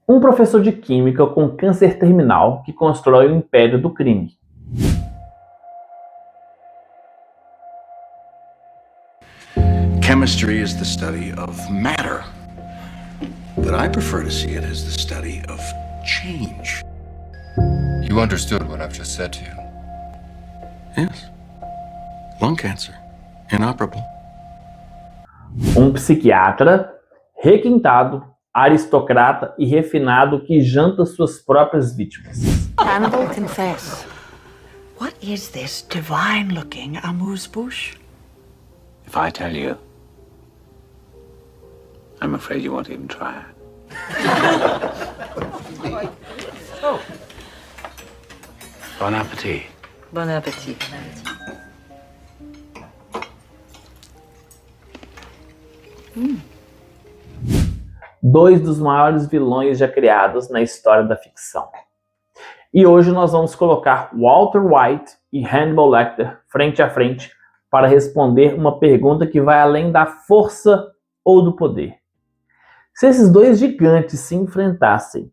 Um professor de química com câncer terminal que constrói o império do crime. Chemistry is the study of matter, but I prefer to see it as the study of change. You understood what I've just said to you? Yes. Lung cancer. Inoperable. Um psiquiatra requintado, aristocrata e refinado que janta suas próprias vítimas. Hannibal, confess. What is this divine-looking amuse-bouche? If I tell you, I'm afraid you won't even try it. Oh. Bon appetit. Bon appetit. Dois dos maiores vilões já criados na história da ficção. E hoje nós vamos colocar Walter White e Hannibal Lecter frente a frente para responder uma pergunta que vai além da força ou do poder. Se esses dois gigantes se enfrentassem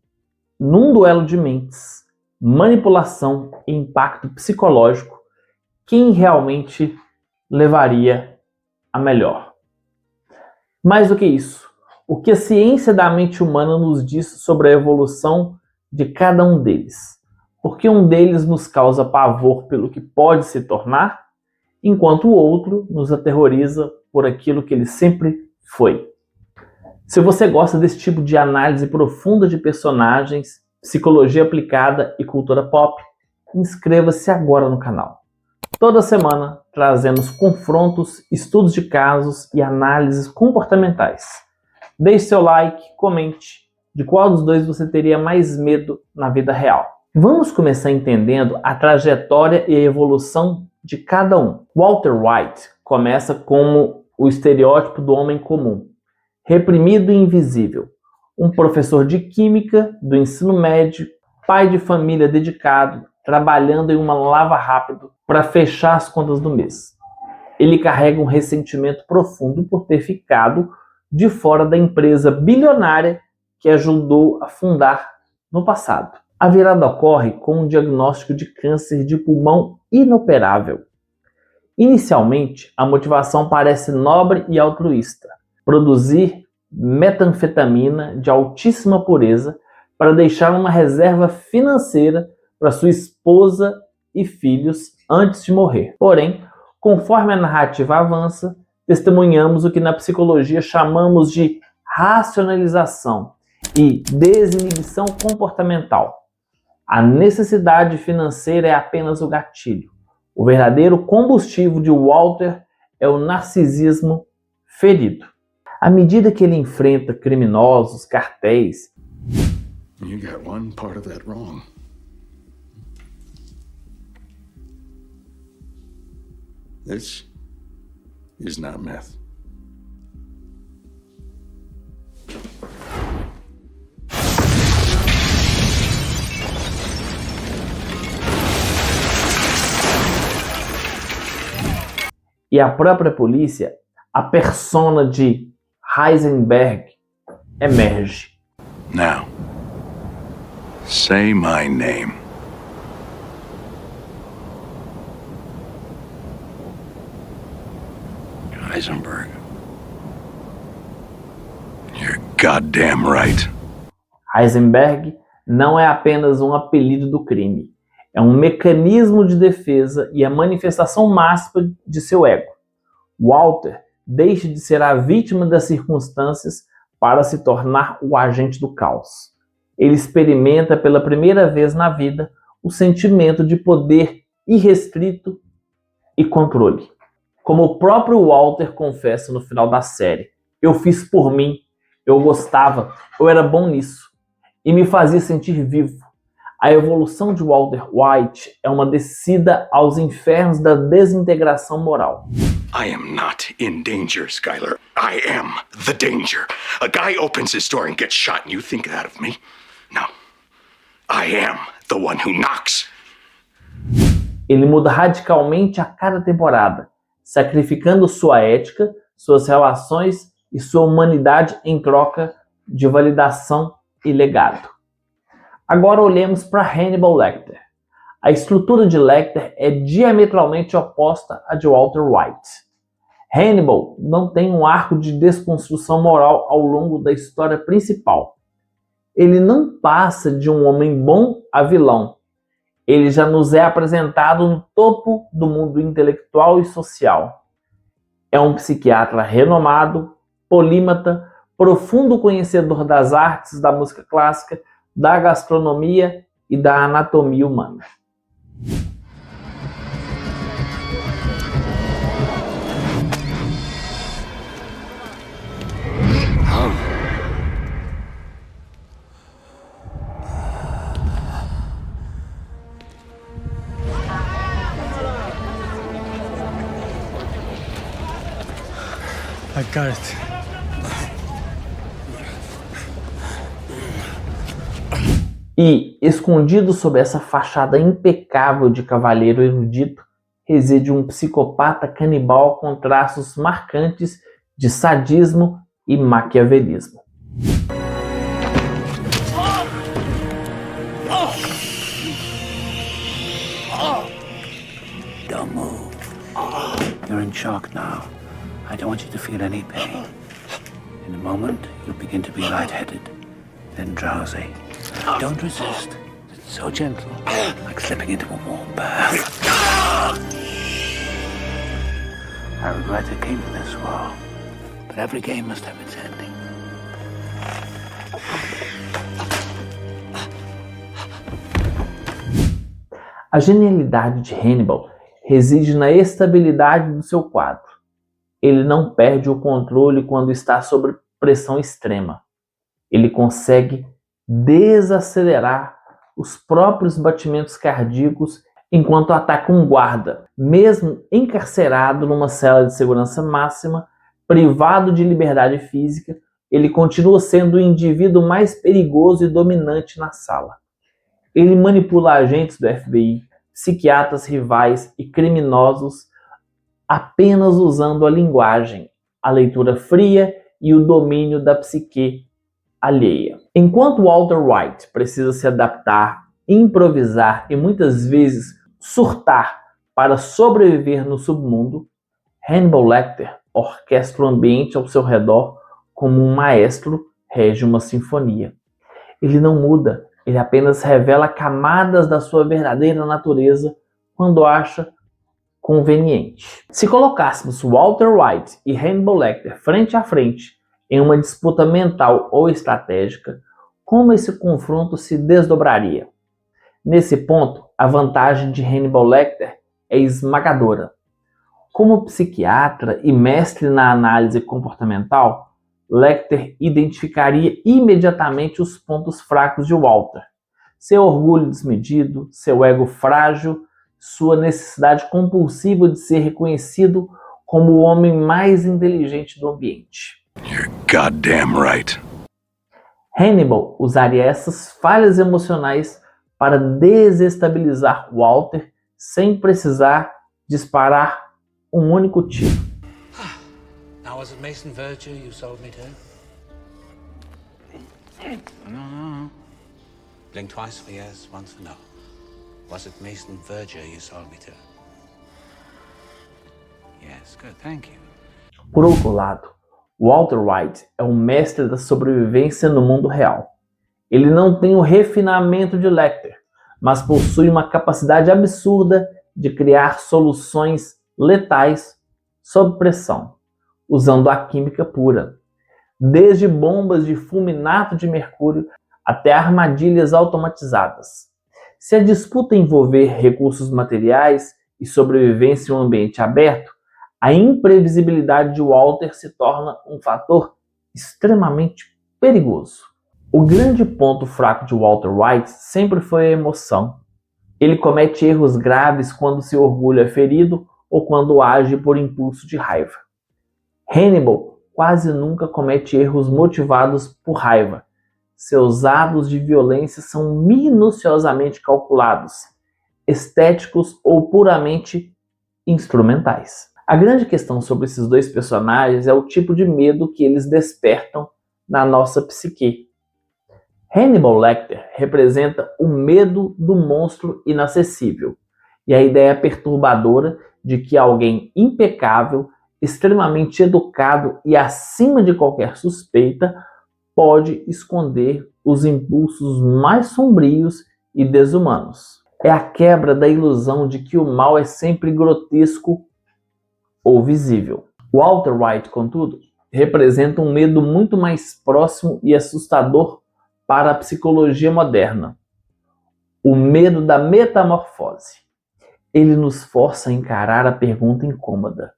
num duelo de mentes, manipulação e impacto psicológico, quem realmente levaria a melhor? Mais do que isso, o que a ciência da mente humana nos diz sobre a evolução de cada um deles? Por que um deles nos causa pavor pelo que pode se tornar, enquanto o outro nos aterroriza por aquilo que ele sempre foi? Se você gosta desse tipo de análise profunda de personagens, psicologia aplicada e cultura pop, inscreva-se agora no canal. Toda semana trazemos confrontos, estudos de casos e análises comportamentais. Deixe seu like, comente de qual dos dois você teria mais medo na vida real. Vamos começar entendendo a trajetória e a evolução de cada um. Walter White começa como o estereótipo do homem comum, reprimido e invisível. Um professor de química do ensino médio, pai de família dedicado, trabalhando em uma lava rápido para fechar as contas do mês. Ele carrega um ressentimento profundo por ter ficado de fora da empresa bilionária que ajudou a fundar no passado. A virada ocorre com um diagnóstico de câncer de pulmão inoperável. Inicialmente, a motivação parece nobre e altruísta: produzir metanfetamina de altíssima pureza para deixar uma reserva financeira para sua esposa e filhos antes de morrer. Porém, conforme a narrativa avança, testemunhamos o que na psicologia chamamos de racionalização e desinibição comportamental. A necessidade financeira é apenas o gatilho. O verdadeiro combustível de Walter é o narcisismo ferido. À medida que ele enfrenta criminosos, cartéis, You got one part of that wrong. This is not meth. e a própria polícia, a persona de Heisenberg emerge. Now, say my name. Heisenberg. You're goddamn right. Heisenberg não é apenas um apelido do crime. É um mecanismo de defesa e a manifestação máxima de seu ego. Walter deixa de ser a vítima das circunstâncias para se tornar o agente do caos. Ele experimenta pela primeira vez na vida o sentimento de poder irrestrito e controle. Como o próprio Walter confessa no final da série: eu fiz por mim, eu gostava, eu era bom nisso, e me fazia sentir vivo. A evolução de Walter White é uma descida aos infernos da desintegração moral. I am not in danger, Skyler. I am the danger. A guy opens his door and gets shot and you think that of me? No. I am the one who knocks. Ele muda radicalmente a cada temporada, sacrificando sua ética, suas relações e sua humanidade em troca de validação e legado. Agora olhemos para Hannibal Lecter. A estrutura de Lecter é diametralmente oposta à de Walter White. Hannibal não tem um arco de desconstrução moral ao longo da história principal. Ele não passa de um homem bom a vilão. Ele já nos é apresentado no topo do mundo intelectual e social. É um psiquiatra renomado, polímata, profundo conhecedor das artes, da música clássica, da gastronomia e da anatomia humana. I got it. E, escondido sob essa fachada impecável de cavalheiro erudito, reside um psicopata canibal com traços marcantes de sadismo e maquiavelismo. Don't move. You're in shock now. I don't want you to feel any pain. In a moment, you'll begin to be lightheaded, then drowsy. Don't resist. It's so gentle, like slipping into a warm bath. I regret I came to this world, but every game must have its ending. A genialidade de Hannibal reside na estabilidade do seu quadro. Ele não perde o controle quando está sob pressão extrema. Ele consegue desacelerar os próprios batimentos cardíacos enquanto ataca um guarda, mesmo encarcerado numa cela de segurança máxima, privado de liberdade física, ele continua sendo o indivíduo mais perigoso e dominante na sala. Ele manipula agentes do FBI, psiquiatras rivais e criminosos apenas usando a linguagem, a leitura fria e o domínio da psique alheia. Enquanto Walter White precisa se adaptar, improvisar e muitas vezes surtar para sobreviver no submundo, Hannibal Lecter orquestra o ambiente ao seu redor como um maestro rege uma sinfonia. Ele não muda, ele apenas revela camadas da sua verdadeira natureza quando acha conveniente. Se colocássemos Walter White e Hannibal Lecter frente a frente em uma disputa mental ou estratégica, como esse confronto se desdobraria? Nesse ponto, a vantagem de Hannibal Lecter é esmagadora. Como psiquiatra e mestre na análise comportamental, Lecter identificaria imediatamente os pontos fracos de Walter: seu orgulho desmedido, seu ego frágil, sua necessidade compulsiva de ser reconhecido como o homem mais inteligente do ambiente. You're goddamn right. Hannibal usaria essas falhas emocionais para desestabilizar Walter sem precisar disparar um único tiro. Now, was it Mason Verger you sold me to? No. Blink twice for yes, once for no. Was it Mason Verger you sold me to? Yes, good, thank you. Por outro lado, Walter White é um mestre da sobrevivência no mundo real. Ele não tem o refinamento de Lecter, mas possui uma capacidade absurda de criar soluções letais sob pressão, usando a química pura, desde bombas de fulminato de mercúrio até armadilhas automatizadas. Se a disputa envolver recursos materiais e sobrevivência em um ambiente aberto, a imprevisibilidade de Walter se torna um fator extremamente perigoso. O grande ponto fraco de Walter White sempre foi a emoção. Ele comete erros graves quando seu orgulho é ferido ou quando age por impulso de raiva. Hannibal quase nunca comete erros motivados por raiva. Seus atos de violência são minuciosamente calculados, estéticos ou puramente instrumentais. A grande questão sobre esses dois personagens é o tipo de medo que eles despertam na nossa psique. Hannibal Lecter representa o medo do monstro inacessível e a ideia perturbadora de que alguém impecável, extremamente educado e acima de qualquer suspeita pode esconder os impulsos mais sombrios e desumanos. É a quebra da ilusão de que o mal é sempre grotesco ou visível. Walter White, contudo, representa um medo muito mais próximo e assustador para a psicologia moderna. O medo da metamorfose. Ele nos força a encarar a pergunta incômoda: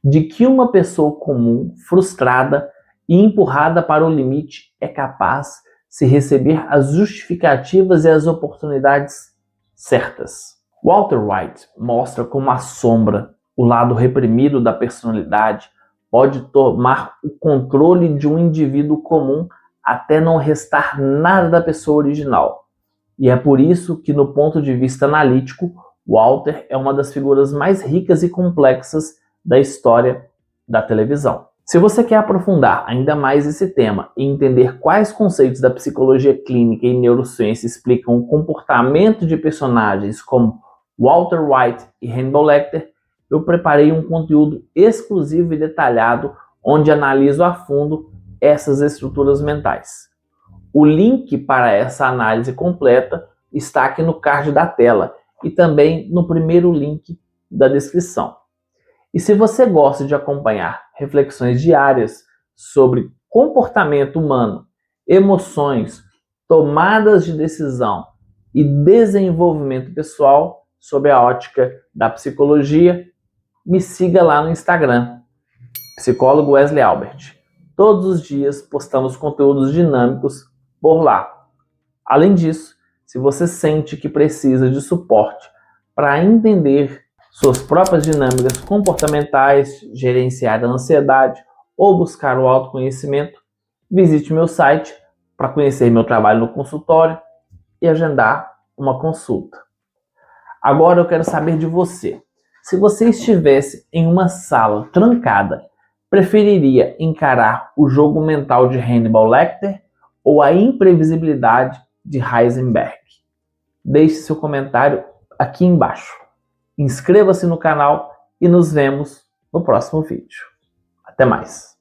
de que uma pessoa comum, frustrada e empurrada para o limite é capaz se receber as justificativas e as oportunidades certas. Walter White mostra como a sombra, o lado reprimido da personalidade, pode tomar o controle de um indivíduo comum até não restar nada da pessoa original. E é por isso que, no ponto de vista analítico, Walter é uma das figuras mais ricas e complexas da história da televisão. Se você quer aprofundar ainda mais esse tema e entender quais conceitos da psicologia clínica e neurociência explicam o comportamento de personagens como Walter White e Hannibal Lecter, eu preparei um conteúdo exclusivo e detalhado onde analiso a fundo essas estruturas mentais. O link para essa análise completa está aqui no card da tela e também no primeiro link da descrição. E se você gosta de acompanhar reflexões diárias sobre comportamento humano, emoções, tomadas de decisão e desenvolvimento pessoal sob a ótica da psicologia, me siga lá no Instagram, psicólogo Wesley Albert. Todos os dias postamos conteúdos dinâmicos por lá. Além disso, se você sente que precisa de suporte para entender suas próprias dinâmicas comportamentais, gerenciar a ansiedade ou buscar o autoconhecimento, visite meu site para conhecer meu trabalho no consultório e agendar uma consulta. Agora eu quero saber de você. Se você estivesse em uma sala trancada, preferiria encarar o jogo mental de Hannibal Lecter ou a imprevisibilidade de Heisenberg? Deixe seu comentário aqui embaixo. Inscreva-se no canal e nos vemos no próximo vídeo. Até mais!